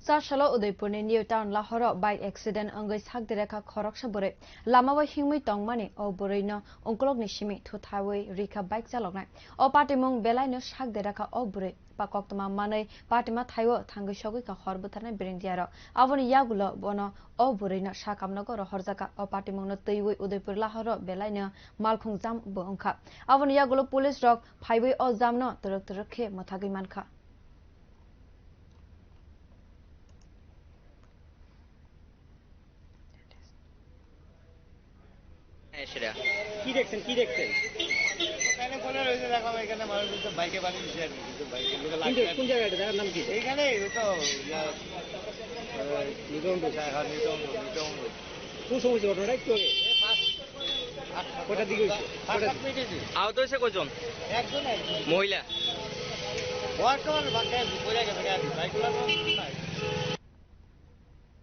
Chasalo Udaipur ni Newtown lahar bike accident ongwi sakderakha khorok sabore Lama wa himwi tongmani o bwrui no okolok ni simi thuthai rikha bike chaloknai o patimungno belai no sakderakha o bwrui pa Koktwma manwi patima thaiwo thangwi sagwikha bwthanai brindhiya Aboni yagulo bono o bwrui no sakham nogo rahorjakha o patimungno teiwi Udaipur lahar belai no malkhung jam bo ongka Aboni yagulo police rok phaiwi o jam no turok khe mothagui mankha কি দেখছেন এখানে বলে রয়েছে দেখো এখানে মানুষ তো বাইকে বাড়ি দিছে আর কিন্তু বাইকের লোকে লাগছে কোন জায়গাটা জায়গার নাম কি এখানে ওই তো নিউটাউন তো স্যার নিউটাউন কোন সময় ঘটনাটা একটু আগে কটার দিকে হইছে আহত হয়েছে কয়জন একজন মহিলা বর্তমান বাকি পড়ে গেছে বাইকগুলো